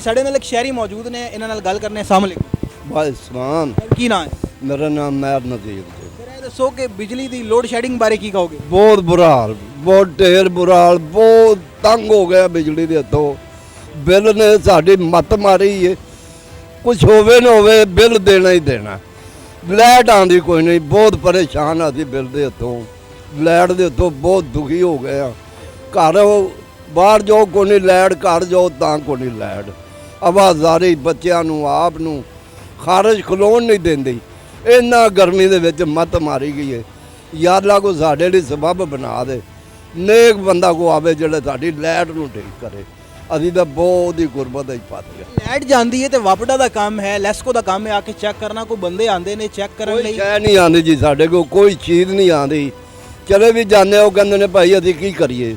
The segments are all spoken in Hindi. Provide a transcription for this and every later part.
ਸਾਡੇ ਨਾਲ ਇੱਕ ਸ਼ਹਿਰੀ ਮੌਜੂਦ ਨੇ, ਇਹਨਾਂ ਨਾਲ ਗੱਲ ਕਰਨੇ। अस्सलाम वालेकुम। वालेकुम। ਕੀ ਨਾਂ ਹੈ? मेरा नाम मैर नज़ीर जी। ਫਿਰ ਇਹ ਦੱਸੋ ਕਿ ਬਿਜਲੀ ਦੀ ਲੋਡ ਸ਼ੈਡਿੰਗ ਬਾਰੇ ਕੀ ਕਹੋਗੇ? बहुत बुरा हाल, बहुत ढेर बुरा हाल, बहुत तंग हो गया बिजली के हथों। बिल ने साड़ी मत मारी है, कुछ होवे ना होवे बिल देना ही देना। लाइट आँदी कोई नहीं, बहुत परेशान असी बिल के हथों, लाइट के हथों बहुत दुखी हो गए हैं। घर बाहर जाओ को नहीं लाइट, घर जाओ तां को नहीं लाइट। आवाजारी बच्चों नूं आप नूं खारिज खलोण नहीं देंदी। इन्ना गर्मी दे विच मत मारी गई है। यार को साडे लई सबब बना दे, नेक बंदा को आवे जिहड़ा साडी लाइट नूं ठीक करे। असीं तां बहुत ही गुरबत ही फस गए। ਲਾਈਟ ਜਾਂਦੀ ਹੈ ਤੇ ਵਾਪਡਾ ਦਾ ਕੰਮ ਹੈ, ਲੈਸਕੋ ਦਾ ਕੰਮ ਹੈ ਆ ਕੇ ਚੈੱਕ ਕਰਨਾ। ਕੋਈ ਬੰਦੇ ਆਂਦੇ ਨੇ ਚੈੱਕ ਕਰਨ कोई ਲਈ। शै नहीं आती जी, साडे को कोई चीज़ नहीं आती। चले भी जाने वो कहते ने भाई असीं की करिए।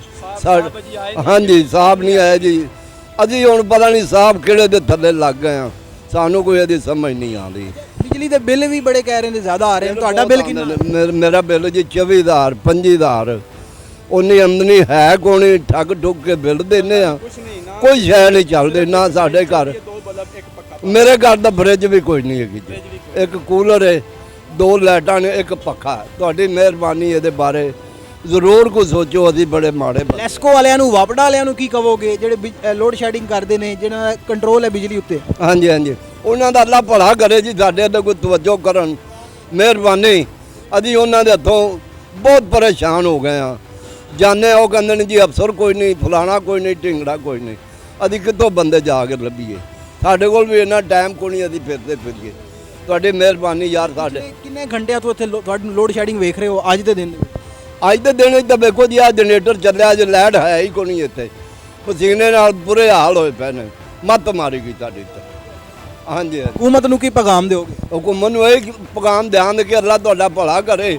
हाँ जी, साहब नहीं आए जी। असीं हुण पता नहीं साहब किहड़े दे थल्ले लग गए हैं, सानू कोई इहदी समझ नहीं आती। ਬਿਜਲੀ ਦੇ ਬਿੱਲ ਵੀ ਬੜੇ ਕਹਿ ਰਹੇ ਨੇ ਜ਼ਿਆਦਾ ਆ ਰਹੇ ਨੇ। ਤੁਹਾਡਾ ਬਿੱਲ ਕਿੰਨਾ? मेरा बिल जी 24,000 25,000। उन्नी आमदनी है कोनी, ठग ठुग के बिल देने कोई शै नहीं चलती ना साढ़े घर। मेरे घर का फ्रिज भी कोई नहीं है जी, एक कूलर है, 2 लाइटां ने, एक पक्खा है। तुहाडी मेहरबानी ये बारे ਜ਼ਰੂਰ ਕੁਝ ਸੋਚੋ। ਅਸੀਂ ਬੜੇ ਮਾੜੇ ਬੰਦੇ। ਲੈਸਕੋ ਵਾਲਿਆਂ ਨੂੰ, ਵਾਪਡਾ ਵਾਲਿਆਂ ਨੂੰ ਕੀ ਕਹੋਗੇ ਜਿਹੜੇ ਲੋਡ ਸ਼ੈਡਿੰਗ ਕਰਦੇ ਨੇ, ਜਿਹਨਾਂ ਦਾ ਕੰਟਰੋਲ ਹੈ ਬਿਜਲੀ ਉੱਤੇ? ਹਾਂਜੀ ਹਾਂਜੀ, ਉਹਨਾਂ ਦਾ ਅੱਲਾ ਭਲਾ ਕਰੇ ਜੀ, ਸਾਡੇ ਤੇ ਕੋਈ ਤਵੱਜੋ ਕਰਨ, ਮਿਹਰਬਾਨੀ। ਅਸੀਂ ਉਹਨਾਂ ਦੇ ਹੱਥੋਂ ਬਹੁਤ ਪਰੇਸ਼ਾਨ ਹੋ ਗਏ ਆ। ਜਾਣੇ ਉਹ ਕਹਿੰਦੇ ਨੇ ਜੀ ਅਫਸਰ ਕੋਈ ਨਹੀਂ, ਫਲਾਣਾ ਕੋਈ ਨਹੀਂ, ਢਿੰਗੜਾ ਕੋਈ ਨਹੀਂ। ਅਸੀਂ ਕਿੱਥੋਂ ਬੰਦੇ ਜਾ ਕੇ ਲੱਭੀਏ? ਸਾਡੇ ਕੋਲ ਵੀ ਇੰਨਾ ਟਾਈਮ ਕੋਈ ਨਹੀਂ, ਅਸੀਂ ਫਿਰਦੇ ਫਿਰੀਏ। ਤੁਹਾਡੀ ਮਿਹਰਬਾਨੀ ਯਾਰ। ਸਾਡੇ ਕਿੰਨੇ ਘੰਟਿਆਂ ਤੋਂ ਇੱਥੇ ਤੁਹਾਡੀ ਲੋਡ ਸ਼ੈਡਿੰਗ ਵੇਖ ਰਹੇ ਹੋ ਅੱਜ ਦੇ ਦਿਨ? ਅੱਜ ਦੇ ਦਿਨ ਤਾਂ ਵੇਖੋ ਜੀ, ਆ ਜਨਰੇਟਰ ਚੱਲਿਆ, ਅੱਜ ਲਾਈਟ ਹੈ ਹੀ ਕੋਈ ਨਹੀਂ ਇੱਥੇ। ਪਸੀਨੇ ਨਾਲ ਬੁਰੇ ਹਾਲ ਹੋਏ ਪਏ ਨੇ, ਮੱਤ ਮਾਰੀ ਗਈ ਸਾਡੀ ਤੇ। ਹਾਂਜੀ, ਹਕੂਮਤ ਨੂੰ ਕੀ ਪੈਗਾਮ ਦਿਓਗੇ? ਹੁਕੂਮਤ ਨੂੰ ਇਹ ਪੈਗਾਮ ਧਿਆਨ ਦੇ ਕੇ ਅੱਲਾ ਤੁਹਾਡਾ ਭਲਾ ਕਰੇ,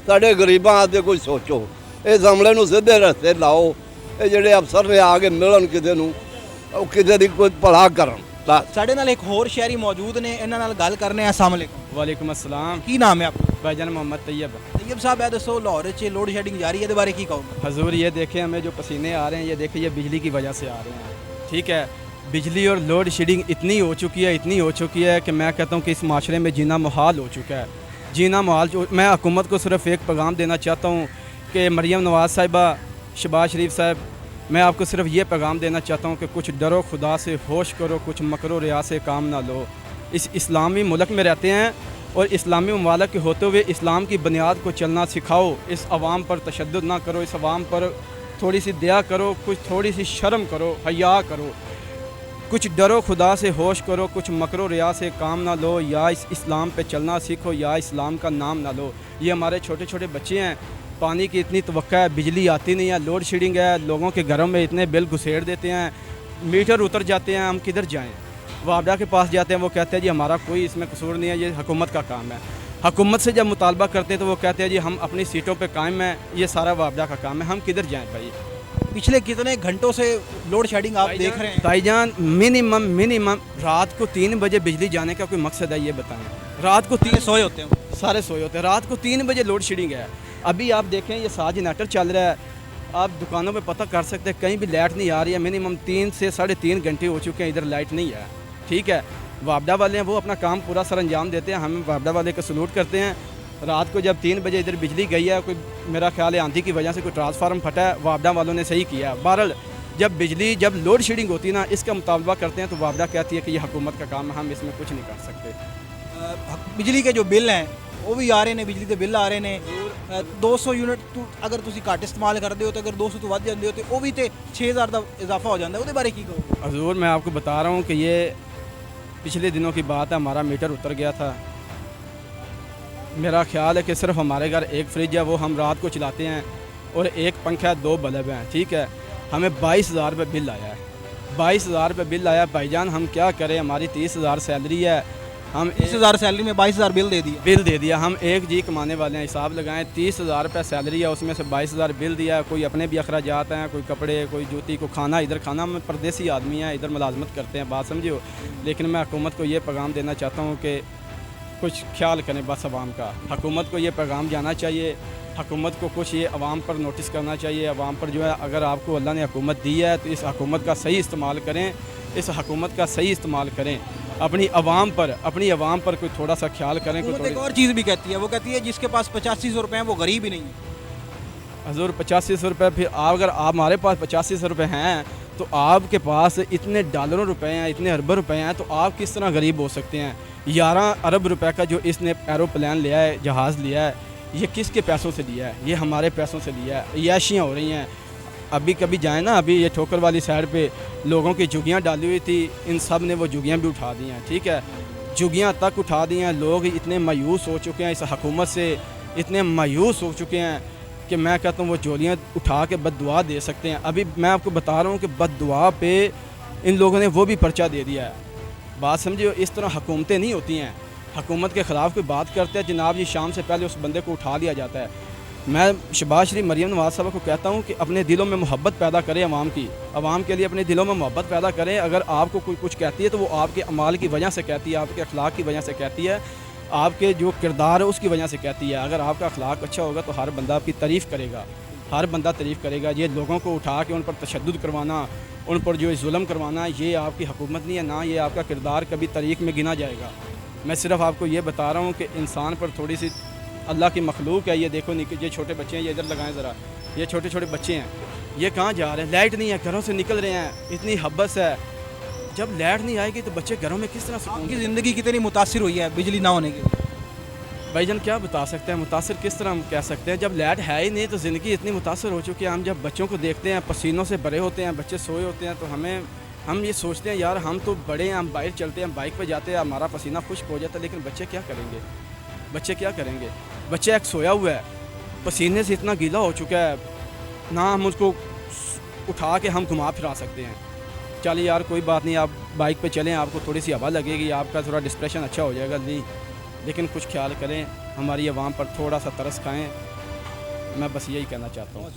ਸਾਡੇ ਗਰੀਬਾਂ ਵਾਸਤੇ ਕੁਝ ਸੋਚੋ। ਇਸ ਹਮਲੇ ਨੂੰ ਸਿੱਧੇ ਰਸਤੇ ਲਾਓ। ਇਹ ਜਿਹੜੇ ਅਫਸਰ ਨੇ ਆ ਕੇ ਮਿਲਣ ਕਿਸੇ ਨੂੰ, ਉਹ ਕਿਸੇ ਦੀ ਕੋਈ ਭਲਾ ਕਰਨ। ਸਾਡੇ ਨਾਲ ਇੱਕ ਹੋਰ ਸ਼ਹਿਰੀ ਮੌਜੂਦ ਨੇ, ਇਹਨਾਂ ਨਾਲ ਗੱਲ ਕਰਨੇ ਆ। अस्सलाम वालेकुम। वालेकुम अस्सलाम। ਕੀ ਨਾਮ ਹੈ ਆਪਣਾ? भाईजान मोहम्मद तैयब। तैयब साहब ਇਹ ਦੱਸੋ ਲਾਹੌਰ 'ਚ ਲੋਡ ਸ਼ੈਡਿੰਗ ਜਾਰੀ ਹੈ, ਇਹਦੇ ਬਾਰੇ ਕੀ ਕਹੋਗੇ? हजूर ये देखें हमें जो पसीने आ रहे हैं, ये देखें ये बिजली की वजह से आ रहे हैं। ठीक है, बिजली और लोड शेडिंग इतनी हो चुकी है कि मैं कहता हूँ कि इस माशरे में जीना मुहाल हो चुका है। जीना मुहाल। मैं हुकूमत को सिर्फ एक पैगाम देना चाहता हूँ कि मरियम नवाज़ साहिबा, शहबाज शरीफ साहब, मैं आपको सिर्फ ये पैगाम देना चाहता हूँ कि कुछ डरो खुदा से, होश करो, कुछ मकरो रिया से काम ना लो। इस इस्लामी मुल्क में रहते हैं और इस्लामी ममालिक के होते हुए इस्लाम की बुनियाद को चलना सिखाओ। इस अवाम पर तशद्दुद ना करो, इस अवाम पर थोड़ी सी दया करो, कुछ थोड़ी सी शर्म करो, हया करो। कुछ डरो खुदा से, होश करो, कुछ मकरो रिया से काम ना लो। या इस इस्लाम पे चलना सीखो, या इस्लाम का नाम ना लो। ये हमारे छोटे छोटे बच्चे हैं, पानी की इतनी तवक्का है, बिजली आती नहीं है, लोड शेडिंग है, लोगों के घरों में इतने बिल घुसेड़ देते हैं, मीटर उतर जाते हैं, हम किधर जाएं? वापडा के पास जाते हैं, वो कहते हैं जी हमारा कोई इसमें कसूर नहीं है, ये हुकूमत का काम है। हुकूमत से जब मुतालबा करते हैं तो वो कहते हैं जी हम अपनी सीटों पे कायम हैं, ये सारा वापडा का काम है, हम किधर जाएं भाई? पिछले कितने घंटों से लोड शेडिंग आप देख रहे हैं? भाईजान मिनिमम रात को 3 बजे बिजली जाने का कोई मकसद है ये बताएं? रात को 3 सोए होते हैं, सारे सोए होते हैं, रात को 3 बजे लोड शेडिंग है। अभी आप देखें ये सारा जनरेटर चल रहा है, आप दुकानों पे पता कर सकते हैं, कहीं भी लाइट नहीं आ रही है। मिनिमम 3 से 3.5 घंटे हो चुके हैं, इधर लाइट नहीं है। ठीक है, वापडा वाले हैं वो अपना काम पूरा सर अंजाम देते हैं, हम वापडा वाले को सलूट करते हैं। रात को जब 3 बजे इधर बिजली गई है, कोई मेरा ख्याल है आंधी की वजह से कोई ट्रांसफार्मर फटा है, वापडा वालों ने सही किया है। बहरहाल जब लोड शेडिंग होती है ना, इसका मुतालबा करते हैं तो वापडा कहती है कि ये हुकूमत का काम है, हम इसमें कुछ नहीं कर सकते। बिजली के जो बिल हैं वो भी आ रहे हैं, बिजली के बिल आ रहे हैं 200 यूनिट अगर तुम घट इस्तेमाल करते हो तो अगर 200 तो वध जाते हो तो वो भी तो 6,000 का इजाफा हो जाता है। उसके बारे की कहो? हजूर मैं आपको बता रहा हूँ कि ये पिछले दिनों की बात है, हमारा मीटर उतर गया था। मेरा ख्याल है कि सिर्फ हमारे घर एक फ्रिज है, वो हम रात को चलाते हैं, और एक पंखा है, 2 बल्ब हैं। ठीक है, हमें 22,000 रुपये बिल आया है, 22,000 रुपये बिल आया। भाईजान हम क्या करें, हमारी 30,000 सैलरी है, हम 30,000 सैलरी में 22,000 बिल दे दिया। हम एक जी कमाने वाले हैं, हिसाब लगाएं 30,000 रुपये सैलरी है, उसमें से 22,000 बिल दिया है। कोई अपने भी अखराजात हैं, कोई कपड़े, कोई जूती, कोई खाना, इधर खाना में परदेसी आदमी हैं, इधर मुलाजमत करते हैं, बात समझियो। लेकिन मैं हुकूमत को ये पैगाम देना चाहता हूँ कि कुछ ख्याल करें बस अवाम का। हुकूमत को ये पैगाम जाना चाहिए, हुकूमत को कुछ ये अवाम पर नोटिस करना चाहिए। अवाम पर जो है, अगर आपको अल्लाह ने हुकूमत दी है तो इस हुकूमत का सही इस्तेमाल करें। इस हुकूमत का सही इस्तेमाल करें, अपनी आवाम पर कोई थोड़ा सा ख्याल करें। हुकूमत कोई एक और चीज़ भी कहती है, वो कहती है जिसके पास 8500 रुपए हैं वो गरीब ही नहीं है। हजूर 8500 रुपये, फिर अगर आप हमारे पास 8500 रुपये हैं तो आपके पास इतने डॉलरों रुपए हैं, इतने अरबों रुपए हैं, तो आप किस तरह गरीब हो सकते हैं? 11 अरब रुपए का जो इसने एरोप्लेन लिया है, जहाज़ लिया है, ये किसके पैसों से लिया है? ये हमारे पैसों से लिया है। याशियाँ हो रही हैं। अभी कभी जाए ना, अभी ये ठोकर वाली साइड पे लोगों की जुगियाँ डाली हुई थी, इन सब ने वो जुगियाँ भी उठा दी हैं। ठीक है, जुगियाँ तक उठा दी हैं। लोग इतने मायूस हो चुके हैं इस हुकूमत से, इतने मायूस हो चुके हैं कि मैं कहता हूँ वो जोलियाँ उठा के बद्दुआ दे सकते हैं। अभी मैं आपको बता रहा हूँ कि बद्दुआ पे इन लोगों ने वो भी पर्चा दे दिया है। बात समझिए, इस तरह हुकूमतें नहीं होती हैं। हुकूमत के ख़िलाफ़ कोई बात करते हैं, जनाब ये शाम से पहले उस बंदे को उठा दिया जाता है। मैं शहबाज शरीफ मरीम नवाज़ साहब को कहता हूँ कि अपने दिलों में मोहब्बत पैदा करें अवाम की, अवाम के लिए अपने दिलों में मोहब्बत पैदा करें। अगर आपको कोई कुछ कहती है तो वो आपके अमाल की वजह से कहती है, आपके अखलाक की वजह से कहती है, आपके जो किरदार है उसकी वजह से कहती है। अगर आपका अखलाक अच्छा होगा तो हर बंदा आपकी तारीफ़ करेगा, हर बंदा तारीफ़ करेगा। ये लोगों को उठा के उन पर तशद्दुद करवाना, उन पर जो जुल्म करवाना, ये आपकी हुकूमत नहीं है, ना ये आपका किरदार कभी तारीख़ में गिना जाएगा। मैं सिर्फ आपको ये बता रहा हूँ कि इंसान पर थोड़ी सी अल्लाह की मखलूक है। ये देखो निकल, ये छोटे बच्चे हैं, ये इधर लगाएं ज़रा, ये छोटे छोटे बच्चे हैं, ये कहाँ जा रहे हैं? लाइट नहीं है, घरों से निकल रहे हैं, इतनी हब्बस है। जब लाइट नहीं आएगी तो बच्चे घरों में किस तरह से? आपकी ज़िंदगी कितनी मुतासिर हुई है बिजली ना होने के? भाईजान क्या बता सकते हैं, मुतासर किस तरह हम कह सकते हैं? जब लाइट है ही नहीं तो ज़िंदगी इतनी मुतासर हो चुकी है। हम जब बच्चों को देखते हैं, पसीनों से भरे होते हैं, बच्चे सोए होते हैं, तो हम ये सोचते हैं यार हम तो बड़े हैं, हम बाइक चलते हैं, बाइक पे जाते हैं, हमारा पसीना खुश्क हो जाता है, लेकिन बच्चे क्या करेंगे? बच्चे क्या करेंगे? बच्चे एक सोया हुआ है, पसीने से इतना गीला हो चुका है, ना हम उसको उठा के हम घुमा फिरा सकते हैं। चलिए यार कोई बात नहीं, आप बाइक पे चलें, आपको थोड़ी सी हवा लगेगी, आपका थोड़ा डिस्प्रेशन अच्छा हो जाएगा। नहीं, लेकिन कुछ ख्याल करें, हमारी आवाम पर थोड़ा सा तरस खाएं। मैं बस यही कहना चाहता हूँ।